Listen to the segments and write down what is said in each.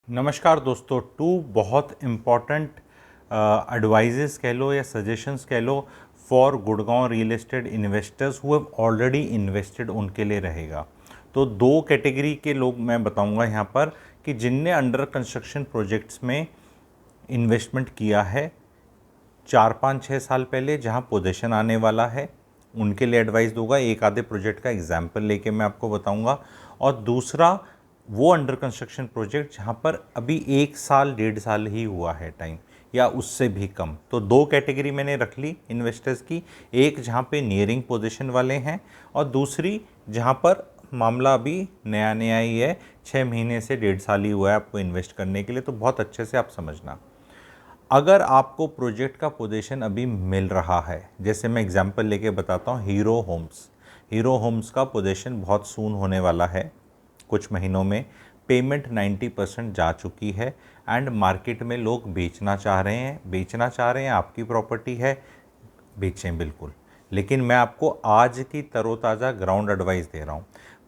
नमस्कार दोस्तों। टू बहुत इम्पॉर्टेंट एडवाइजेस कह लो या सजेशंस कह लो for Gurgaon real estate investors who have already invested, उनके लिए रहेगा। तो दो कैटेगरी के लोग मैं बताऊंगा यहाँ पर कि जिनने अंडर कंस्ट्रक्शन प्रोजेक्ट्स में इन्वेस्टमेंट किया है 4-5-6 साल पहले, जहाँ पोजीशन आने वाला है, उनके लिए एडवाइस दूंगा। एक आधे प्रोजेक्ट का एग्जाम्पल लेके मैं आपको बताऊंगा। और दूसरा वो अंडर कंस्ट्रक्शन प्रोजेक्ट जहाँ पर अभी 1 साल 1.5 साल ही हुआ है टाइम, या उससे भी कम। तो दो कैटेगरी मैंने रख ली इन्वेस्टर्स की, एक जहाँ पे नियरिंग पोजीशन वाले हैं और दूसरी जहाँ पर मामला अभी नया नया ही है, 6 महीने से 1.5 साल ही हुआ है आपको इन्वेस्ट करने के लिए। तो बहुत अच्छे से आप समझना, अगर आपको प्रोजेक्ट का पोजीशन अभी मिल रहा है, जैसे मैं एग्जांपल लेके बताता हूँ, हीरो होम्स का पोजीशन बहुत सून होने वाला है, कुछ महीनों में। पेमेंट 90% जा चुकी है एंड मार्केट में लोग बेचना चाह रहे हैं। आपकी प्रॉपर्टी है, बेचें बिल्कुल। लेकिन मैं आपको आज की तरोताज़ा ग्राउंड एडवाइस दे रहा हूँ।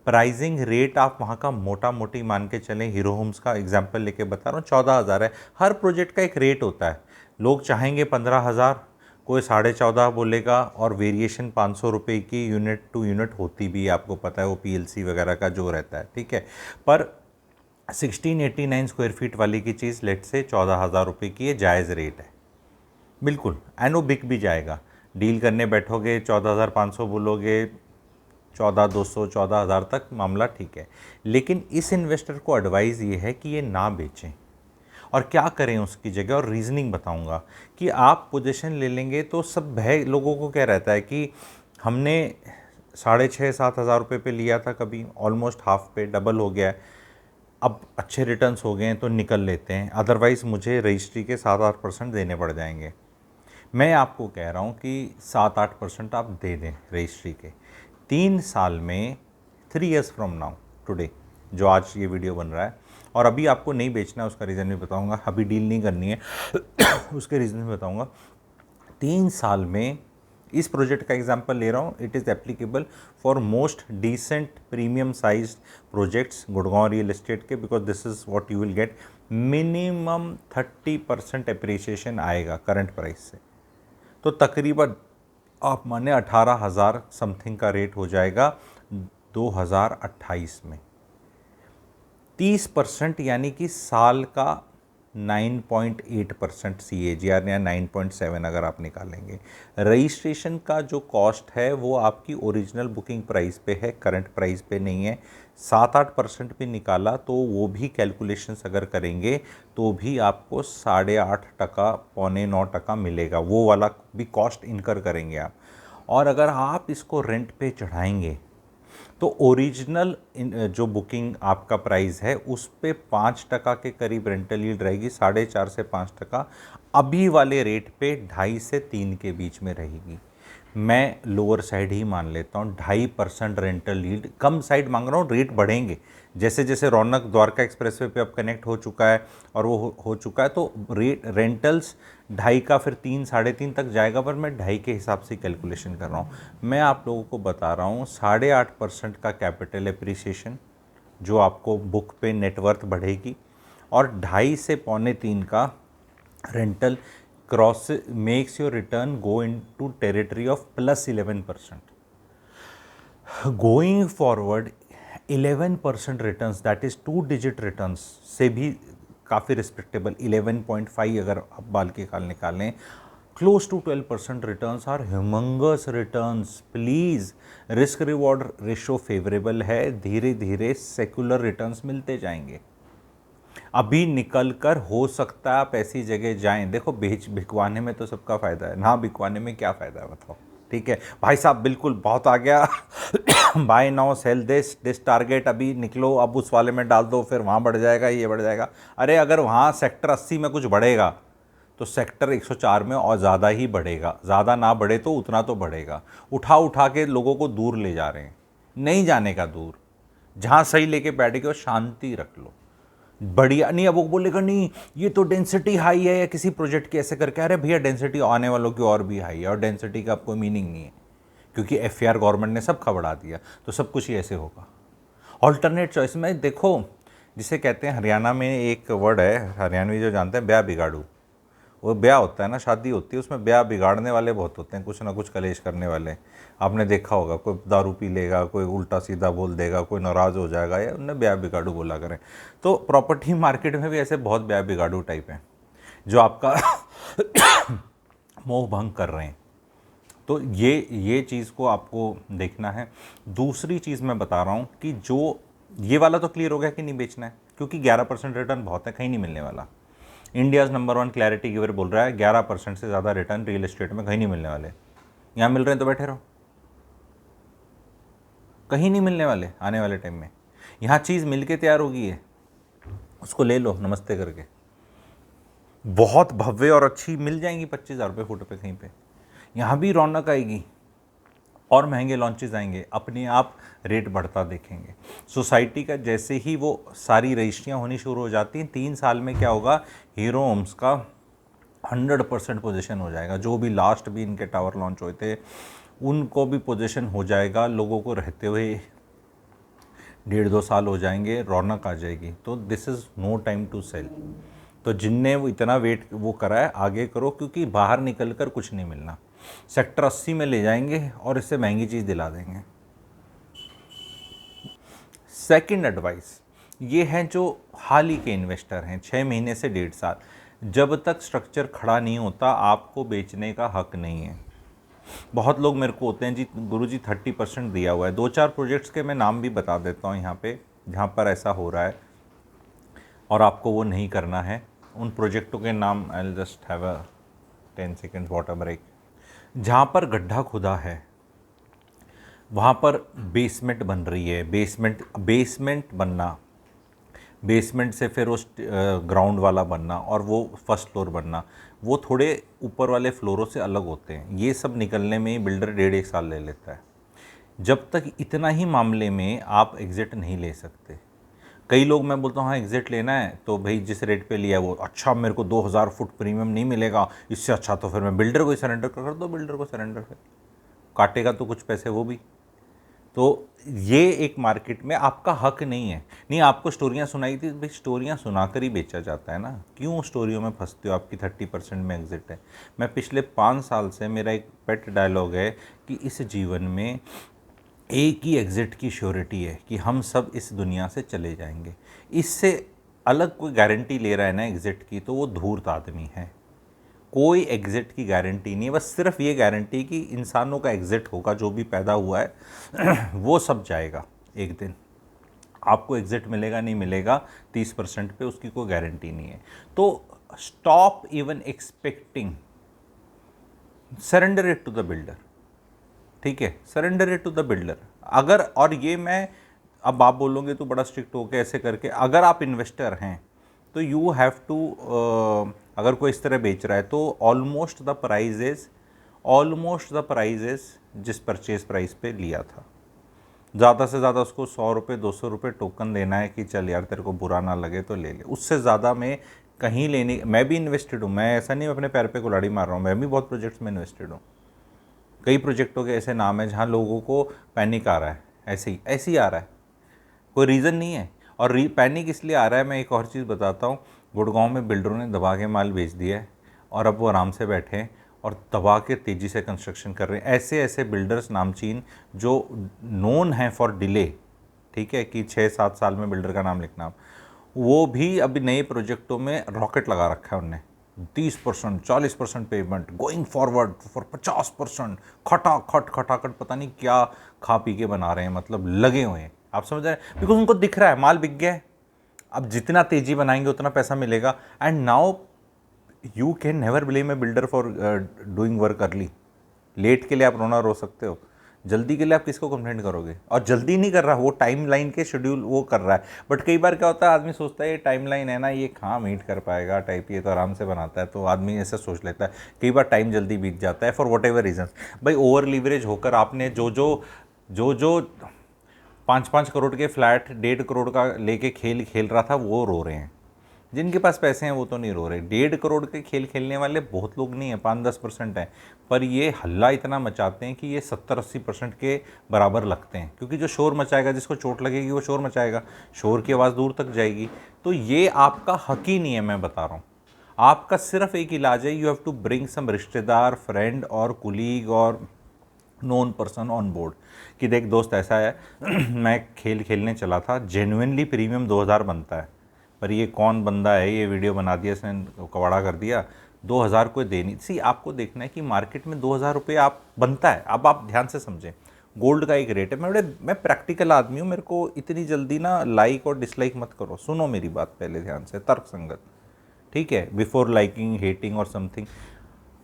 प्राइसिंग रेट आप वहाँ का मोटा मोटी मान के चलें, हीरो होम्स का एग्जांपल लेके बता रहा हूँ, 14,000 है। हर प्रोजेक्ट का एक रेट होता है। लोग चाहेंगे 15,000, कोई 14.5 बोलेगा, और वेरिएशन 500 रुपये की यूनिट टू यूनिट होती भी है, आपको पता है, वो पीएलसी वगैरह का जो रहता है, ठीक है। पर 1689 स्क्वायर फीट वाली की चीज़ लेट से 14,000 रुपये की है, जायज़ रेट है बिल्कुल, एंड वो बिक भी जाएगा। डील करने बैठोगे 14,500 बोलोगे, 14,200 14,000 तक मामला ठीक है। लेकिन इस इन्वेस्टर को एडवाइस ये है कि ये ना बेचें, और क्या करें उसकी जगह, और रीजनिंग बताऊंगा। कि आप पोजीशन ले लेंगे तो सब भय लोगों को क्या रहता है कि हमने 6,500-7,000 रुपये पे लिया था, कभी ऑलमोस्ट हाफ पे डबल हो गया है, अब अच्छे रिटर्न्स हो गए हैं तो निकल लेते हैं, अदरवाइज़ मुझे रजिस्ट्री के 7-8% देने पड़ जाएंगे। मैं आपको कह रहा हूँ कि 7-8% आप दे दें रजिस्ट्री के। 3 साल में, 3 years फ्रॉम नाउ टुडे, जो आज ये वीडियो बन रहा है, और अभी आपको नहीं बेचना है, उसका रीज़न भी बताऊंगा, अभी डील नहीं करनी है उसके रीज़न भी बताऊंगा। 3 साल में, इस प्रोजेक्ट का एग्जांपल ले रहा हूँ, it is applicable for most decent premium size projects Gurgaon real estate के, because this is what you will get. Minimum 30% appreciation आएगा करंट प्राइस से, तो तकरीबन आप माने 18,000 समथिंग का रेट हो जाएगा 2028 में। 30% यानी कि साल का 9.8% CAGR, या 9.7 अगर आप निकालेंगे। रजिस्ट्रेशन का जो कॉस्ट है वो आपकी ओरिजिनल बुकिंग प्राइस पे है, करंट प्राइस पे नहीं है। 7-8% भी निकाला तो वो भी कैलकुलेशंस अगर करेंगे तो भी आपको 8.5%, 8.25% मिलेगा, वो वाला भी कॉस्ट इनकर करेंगे आप। और अगर आप इसको रेंट पे चढ़ाएंगे तो ओरिजिनल जो बुकिंग आपका प्राइस है उस पे 5% के करीब रेंटल यील्ड रहेगी, 4.5 से 5%। अभी वाले रेट पे 2.5 से 3 के बीच में रहेगी। मैं लोअर साइड ही मान लेता हूँ, 2.5% रेंटल यील्ड, कम साइड मांग रहा हूँ। रेट बढ़ेंगे जैसे जैसे रौनक द्वारका एक्सप्रेसवे पे अब कनेक्ट हो चुका है और वो हो चुका है, तो रेंटल्स 2.5 का फिर 3 3.5 तक जाएगा, पर मैं 2.5 के हिसाब से कैलकुलेशन कर रहा हूँ। मैं आप लोगों को बता रहा हूँ 8.5% का कैपिटल एप्रिसिएशन जो आपको बुक पे नेटवर्थ बढ़ेगी, और 2.5 से 2.25 का rental cross makes your return go into territory of +11%। Going forward 11% returns, that is 2 digit returns से भी काफ़ी रिस्पेक्टेबल, 11.5 अगर आप बाल के खाल निकालें, close to 12% returns are humongous returns. Please, risk reward ratio favourable है, धीरे धीरे सेक्युलर रिटर्न्स मिलते जाएंगे। अभी निकल कर हो सकता है आप ऐसी जगह जाएं, देखो बिकवाने में तो सबका फ़ायदा है, ना बिकवाने में क्या फ़ायदा है बताओ। ठीक है भाई साहब, बिल्कुल बहुत आ गया buy now sell this target, अभी निकलो, अब उस वाले में डाल दो, फिर वहाँ बढ़ जाएगा, ये बढ़ जाएगा। अरे अगर वहाँ सेक्टर 80 में कुछ बढ़ेगा तो सेक्टर 104 में और ज़्यादा ही बढ़ेगा, ज़्यादा ना बढ़े तो उतना तो बढ़ेगा। उठा उठा के लोगों को दूर ले जा रहे हैं, नहीं जाने का दूर, जहाँ सही लेके बैठ गए शांति रख लो, बढ़िया। नहीं अब वो बोलेगा नहीं ये तो डेंसिटी हाई है, या किसी प्रोजेक्ट की ऐसे करके, अरे भैया डेंसिटी आने वालों की और भी हाई है, और डेंसिटी का कोई मीनिंग नहीं है, क्योंकि FAR गवर्नमेंट ने सब खबड़ा दिया, तो सब कुछ ही ऐसे होगा। ऑल्टरनेट चॉइस में देखो, जिसे कहते हैं, हरियाणा में एक वर्ड है, हरियाणवी जो जानते हैं, ब्याह बिगाड़ू। वो ब्याह होता है ना, शादी होती है, उसमें ब्याह बिगाड़ने वाले बहुत होते हैं, कुछ ना कुछ कलेश करने वाले। आपने देखा होगा, कोई दारू पी लेगा, कोई उल्टा सीधा बोल देगा, कोई नाराज़ हो जाएगा, या उन्हें ब्याह बिगाड़ू बोला करें। तो प्रॉपर्टी मार्केट में भी ऐसे बहुत ब्याह बिगाड़ू टाइप हैं जो आपका मोह भंग कर रहे हैं। तो ये चीज़ को आपको देखना है। दूसरी चीज़ मैं बता रहा हूँ कि जो ये वाला तो क्लियर हो गया कि नहीं बेचना है, क्योंकि 11% रिटर्न बहुत है, कहीं नहीं मिलने वाला। इंडियाज़ नंबर 1 क्लैरिटी गिवर बोल रहा है 11% से ज़्यादा रिटर्न रियल एस्टेट में कहीं नहीं मिलने वाले। यहाँ मिल रहे हैं तो बैठे रहो, कहीं नहीं मिलने वाले आने वाले टाइम में। यहाँ चीज़ मिल के तैयार होगी है, उसको ले लो नमस्ते करके। बहुत भव्य और अच्छी मिल जाएंगी 25,000 रुपये फुट पे कहीं पे। यहाँ भी रौनक आएगी और महंगे लॉन्चेस आएंगे, अपने आप रेट बढ़ता देखेंगे। सोसाइटी का जैसे ही वो सारी रजिस्ट्रियाँ होनी शुरू हो जाती हैं, 3 साल में क्या होगा, हीरो होम्स का 100% पोजीशन हो जाएगा। जो भी लास्ट भी इनके टावर लॉन्च हुए थे उनको भी पोजीशन हो जाएगा। लोगों को रहते हुए 1.5-2 साल हो जाएंगे, रौनक आ जाएगी। तो this is no time to sell. तो जिनने वो इतना वेट वो करा है, आगे करो, क्योंकि बाहर निकल कर कुछ नहीं मिलना। सेक्टर 80 में ले जाएंगे और इससे महंगी चीज़ दिला देंगे। सेकंड एडवाइस ये है, जो हाल ही के इन्वेस्टर हैं 6 महीने से 1.5 साल, जब तक स्ट्रक्चर खड़ा नहीं होता आपको बेचने का हक नहीं है। बहुत लोग मेरे को होते हैं जी गुरुजी 30% दिया हुआ है। 2-4 प्रोजेक्ट्स के मैं नाम भी बता देता हूँ यहाँ पे, जहाँ पर ऐसा हो रहा है और आपको वो नहीं करना है। उन प्रोजेक्टों के नाम I will just have a 10 second water break. जहाँ पर गड्ढा खुदा है वहाँ पर बेसमेंट बन रही है। बेसमेंट बनना, बेसमेंट से फिर उस ग्राउंड वाला बनना और वो फर्स्ट फ्लोर बनना, वो थोड़े ऊपर वाले फ्लोरों से अलग होते हैं। ये सब निकलने में ही बिल्डर 1.5-1 साल ले लेता है। जब तक इतना ही मामले में आप एग्ज़िट नहीं ले सकते। कई लोग, मैं बोलता हूँ हाँ एग्ज़िट लेना है तो भाई जिस रेट पे लिया है वो अच्छा, मेरे को 2000 फुट प्रीमियम नहीं मिलेगा, इससे अच्छा तो फिर मैं बिल्डर को ही सरेंडर कर दो। बिल्डर को सरेंडर कर, काटेगा तो कुछ पैसे वो भी। तो ये एक मार्केट में आपका हक नहीं है। नहीं, आपको स्टोरियाँ सुनाई थी भाई, स्टोरियाँ सुनाकर ही बेचा जाता है ना, क्यों स्टोरियों में फंसते हो? आपकी 30% में एग्ज़िट है। मैं पिछले 5 साल से, मेरा एक पेट डायलॉग है कि इस जीवन में एक ही एग्ज़िट की श्योरिटी है कि हम सब इस दुनिया से चले जाएंगे। इससे अलग कोई गारंटी ले रहा है ना एग्ज़िट की, तो वो धूर्त आदमी है। कोई एग्ज़िट की गारंटी नहीं है, बस सिर्फ ये गारंटी कि इंसानों का एग्ज़िट होगा, जो भी पैदा हुआ है वो सब जाएगा एक दिन। आपको एग्ज़िट मिलेगा नहीं मिलेगा 30% पे, उसकी कोई गारंटी नहीं है। तो stop even expecting, surrender it to the builder. ठीक है, surrender it to the builder. अगर, और ये मैं, अब आप बोलोगे तो बड़ा स्ट्रिक्ट हो के ऐसे करके, अगर आप इन्वेस्टर हैं तो यू हैव टू, अगर कोई इस तरह बेच रहा है तो ऑलमोस्ट द प्राइस इज जिस परचेज प्राइस पे लिया था, ज़्यादा से ज़्यादा उसको 100 रुपये 200 रुपये टोकन देना है कि चल यार तेरे को बुरा ना लगे तो ले ले। उससे ज़्यादा में कहीं लेने, मैं भी इन्वेस्टेड हूँ, मैं ऐसा नहीं अपने पैर पे कुल्हाड़ी मार रहा हूँ, मैं भी बहुत प्रोजेक्ट्स में इन्वेस्टेड हूँ। कई प्रोजेक्टों के ऐसे नाम हैं जहाँ लोगों को पैनिक आ रहा है, ऐसे ही आ रहा है, कोई रीज़न नहीं है। और पैनिक इसलिए आ रहा है, मैं एक और चीज़ बताता हूँ। गुड़गांव में बिल्डरों ने दबा के माल बेच दिया है और अब वो आराम से बैठे हैं और दबा के तेज़ी से कंस्ट्रक्शन कर रहे हैं। ऐसे ऐसे बिल्डर्स नामचीन जो नोन हैं फॉर डिले, ठीक है, कि 6-7 साल में बिल्डर का नाम लिखना, वो भी अभी नए प्रोजेक्टों में रॉकेट लगा रखा है उनने। 30%, 40% पेमेंट, गोइंग फॉरवर्ड फॉर 50%, खटाखट पता नहीं क्या खा पी के बना रहे हैं, मतलब लगे हुए हैं। आप समझ रहे हैं, बिकॉज उनको दिख रहा है माल बिक गया है। अब जितना तेजी बनाएंगे उतना पैसा मिलेगा। And now you can never blame a builder for doing work early. Late के लिए आप रोना रो सकते हो, जल्दी के लिए आप किसको कंप्लेंट करोगे? और जल्दी नहीं कर रहा, वो टाइम लाइन के शेड्यूल वो कर रहा है। बट कई बार क्या होता है, आदमी सोचता है ये टाइम लाइन है ना, ये कहाँ मीट कर पाएगा टाइप, ये तो आराम से बनाता है, तो आदमी ऐसा सोच लेता है। कई बार टाइम जल्दी बीत जाता है फॉर वट एवर रीजन। भाई ओवर लीवरेज होकर आपने जो 5-5 करोड़ के फ्लैट 1.5 करोड़ का लेके खेल रहा था, वो रो रहे हैं। जिनके पास पैसे हैं वो तो नहीं रो रहे। 1.5 करोड़ के खेल खेलने वाले बहुत लोग नहीं हैं, 5-10% हैं, पर ये हल्ला इतना मचाते हैं कि ये 70-80% के बराबर लगते हैं, क्योंकि जो शोर मचाएगा, जिसको चोट लगेगी वो शोर मचाएगा, शोर की आवाज़ दूर तक जाएगी। तो ये आपका हक ही नहीं है, मैं बता रहा हूँ। आपका सिर्फ एक इलाज है, you have to bring some रिश्तेदार, फ्रेंड और कुलीग और नोन पर्सन ऑन बोर्ड कि देख दोस्त ऐसा है मैं खेल खेलने चला था, जेन्युइनली प्रीमियम 2000 बनता है, पर ये कौन बंदा है, ये वीडियो बना दिया, इसने कवाड़ा कर दिया, 2000 कोई दे नहीं। सी आपको देखना है कि मार्केट में 2000 रुपये आप बनता है। अब आप ध्यान से समझें, गोल्ड का एक रेट है। मैं प्रैक्टिकल आदमी हूँ, मेरे को इतनी जल्दी ना लाइक और डिसलाइक मत करो, सुनो मेरी बात पहले ध्यान से, तर्क संगत, ठीक है, बिफोर लाइकिंग हेटिंग और समथिंग।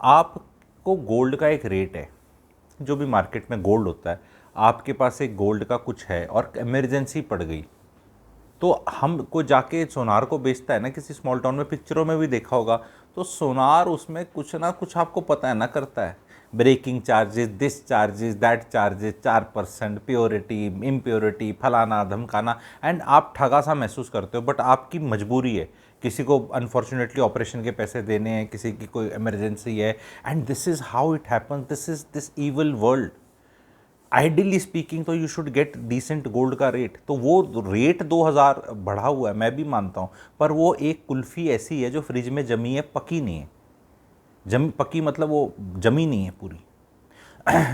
आपको गोल्ड का एक रेट है, जो भी मार्केट में गोल्ड होता है, आपके पास एक गोल्ड का कुछ है और इमरजेंसी पड़ गई, तो हम को जाके सोनार को बेचता है ना किसी स्मॉल टाउन में, पिक्चरों में भी देखा होगा, तो सोनार उसमें कुछ ना कुछ आपको पता है ना करता है, braking charges, this charges, that charges, 4%, purity, impurity, फलाना धमकाना, एंड आप ठगा सा महसूस करते हो, बट आपकी मजबूरी है, किसी को अनफॉर्चुनेटली ऑपरेशन के पैसे देने हैं, किसी की कोई इमरजेंसी है, and this is how it happens, this is this evil world. Ideally speaking तो you should get decent gold का रेट, तो वो रेट 2000 बढ़ा हुआ है, मैं भी मानता हूँ, पर वो एक कुल्फ़ी ऐसी है जो फ्रिज में जमी है, पकी नहीं है। पकी मतलब वो जमी नहीं है पूरी,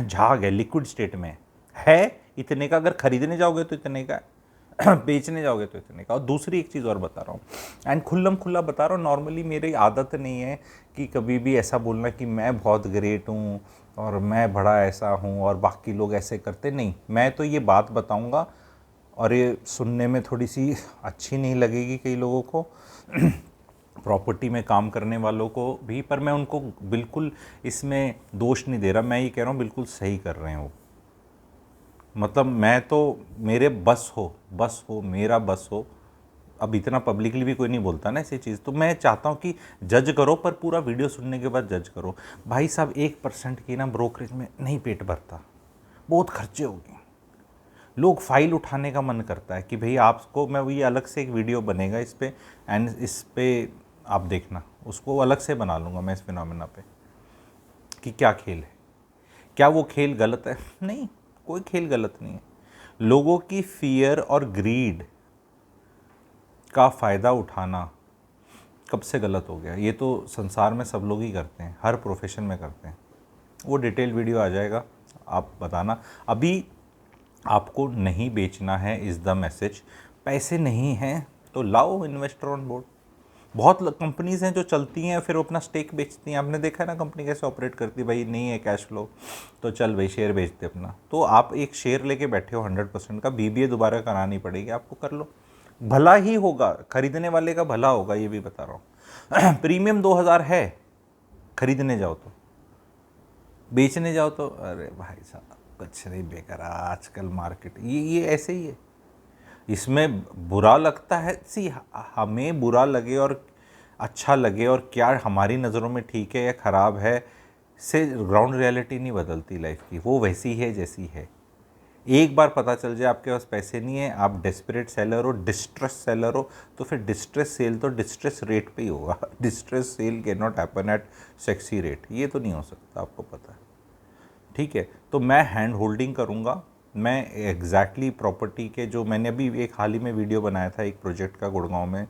झाग है, लिक्विड स्टेट में है। इतने का अगर खरीदने जाओगे तो इतने का है, बेचने जाओगे तो इतने का। और दूसरी एक चीज़ और बता रहा हूँ, एंड खुल्लम खुल्ला बता रहा हूँ, नॉर्मली मेरी आदत नहीं है कि कभी भी ऐसा बोलना कि मैं बहुत ग्रेट हूँ और मैं बड़ा ऐसा हूँ और बाकी लोग ऐसे करते नहीं। मैं तो ये बात बताऊँगा, और ये सुनने में थोड़ी सी अच्छी नहीं लगेगी कई लोगों को, प्रॉपर्टी में काम करने वालों को भी, पर मैं उनको बिल्कुल इसमें दोष नहीं दे रहा, मैं ये कह रहा हूँ बिल्कुल सही कर रहे हैं वो। मतलब मैं तो, मेरे बस हो मेरा बस हो, अब इतना पब्लिकली भी कोई नहीं बोलता ना ऐसी चीज़, तो मैं चाहता हूँ कि जज करो, पर पूरा वीडियो सुनने के बाद जज करो। भाई साहब 1% की ना ब्रोकरेज में नहीं पेट भरता, बहुत खर्चे हो गए, लोग फाइल उठाने का मन करता है कि भाई आपको, मैं ये अलग से एक वीडियो बनेगा इस पर, एंड इस पर आप देखना, उसको अलग से बना लूँगा मैं इस फिनोमेना पे, कि क्या खेल है, क्या वो खेल गलत है? नहीं, कोई खेल गलत नहीं है। लोगों की फियर और ग्रीड का फ़ायदा उठाना कब से गलत हो गया? ये तो संसार में सब लोग ही करते हैं, हर प्रोफेशन में करते हैं। वो डिटेल वीडियो आ जाएगा, आप बताना। अभी आपको नहीं बेचना है, इज़ द मैसेज। पैसे नहीं हैं तो लाओ इन्वेस्टर ऑन बोर्ड। बहुत कंपनीज़ हैं जो चलती हैं, फिर वो अपना स्टेक बेचती हैं। आपने देखा है ना कंपनी कैसे ऑपरेट करती है, भाई नहीं है कैश फ्लो तो चल भाई शेयर बेच दे अपना। तो आप एक शेयर लेके बैठे हो 100% का, बीबीए दोबारा करानी पड़ेगी आपको, कर लो, भला ही होगा, खरीदने वाले का भला होगा, ये भी बता रहा हूँ। प्रीमियम 2000 है, खरीदने जाओ तो, बेचने जाओ तो अरे भाई साहब कुछ नहीं, बेकार आजकल मार्केट ये ऐसे ही है। इसमें बुरा लगता है, सी हमें बुरा लगे और अच्छा लगे और क्या हमारी नज़रों में ठीक है या ख़राब है, से ग्राउंड रियलिटी नहीं बदलती लाइफ की, वो वैसी है जैसी है। एक बार पता चल जाए आपके पास पैसे नहीं है, आप डेस्परेट सेलर हो, डिस्ट्रेस सेलर हो, तो फिर डिस्ट्रेस सेल तो डिस्ट्रेस रेट पे ही होगा। Distress cell can not happen at sexy rate, ये तो नहीं हो सकता, आपको पता है, ठीक है। तो मैं हैंड होल्डिंग करूँगा, मैं एग्जैक्टली प्रॉपर्टी के, जो मैंने अभी एक हाल ही में वीडियो बनाया था एक प्रोजेक्ट का गुड़गांव में,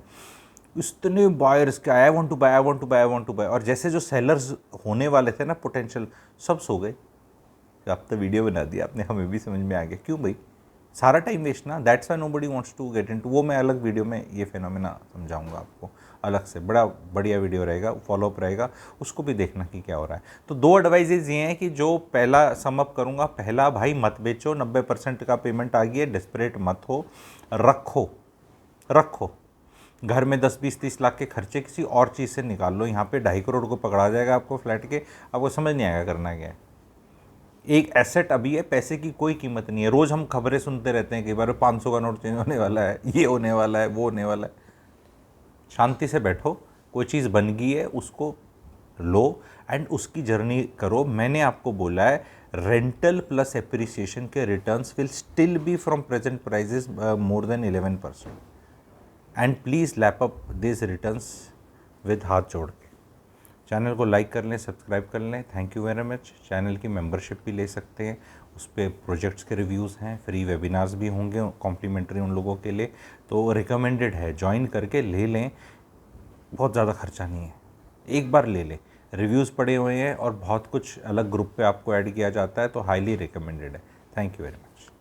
इतने बायर्स का I want to buy, I want to buy, I want to buy, और जैसे जो सेलर्स होने वाले थे ना पोटेंशियल, सब सो गए। आप तो वीडियो बना दिया आपने, हमें भी समझ में आ गया, क्यों भाई सारा टाइम वेस्ट ना, that's why nobody wants to get into. वो मैं अलग वीडियो में ये फिनोमेना समझाऊंगा आपको अलग से, बड़ा बढ़िया वीडियो रहेगा, फॉलोअप रहेगा, उसको भी देखना कि क्या हो रहा है। तो 2 एडवाइजेज ये हैं कि जो पहला समअप करूँगा, पहला भाई मत बेचो, 90% का पेमेंट आ गई है, डेस्परेट मत हो, रखो घर में 10-20-30 लाख के खर्चे किसी और चीज़ से निकाल लो। यहाँ पे 2.5 करोड़ को पकड़ा जाएगा आपको फ्लैट के, आपको समझ नहीं आएगा करना क्या है। एक एसेट अभी है, पैसे की कोई कीमत नहीं है। रोज़ हम खबरें सुनते रहते हैं, कई बार 500 का नोट चेंज होने वाला है, ये होने वाला है, वो होने वाला है। शांति से बैठो, कोई चीज़ बन गई है उसको लो एंड उसकी जर्नी करो। मैंने आपको बोला है रेंटल प्लस एप्रिसिएशन के returns will still be from present prices more than 11%। And please lap up this returns with हाथ जोड़ के। चैनल को लाइक कर लें, सब्सक्राइब कर लें। Thank you very much. Channel की मेंबरशिप भी ले सकते हैं, उस पर प्रोजेक्ट्स के रिव्यूज़ हैं, फ्री वेबिनार्स भी होंगे कॉम्प्लीमेंट्री उन लोगों के लिए, तो रिकमेंडेड है, ज्वाइन करके ले लें। बहुत ज़्यादा खर्चा नहीं है, एक बार ले लें। रिव्यूज़ पड़े हुए हैं और बहुत कुछ अलग ग्रुप पे आपको ऐड किया जाता है, तो हाईली रिकमेंडेड है। Thank you very much.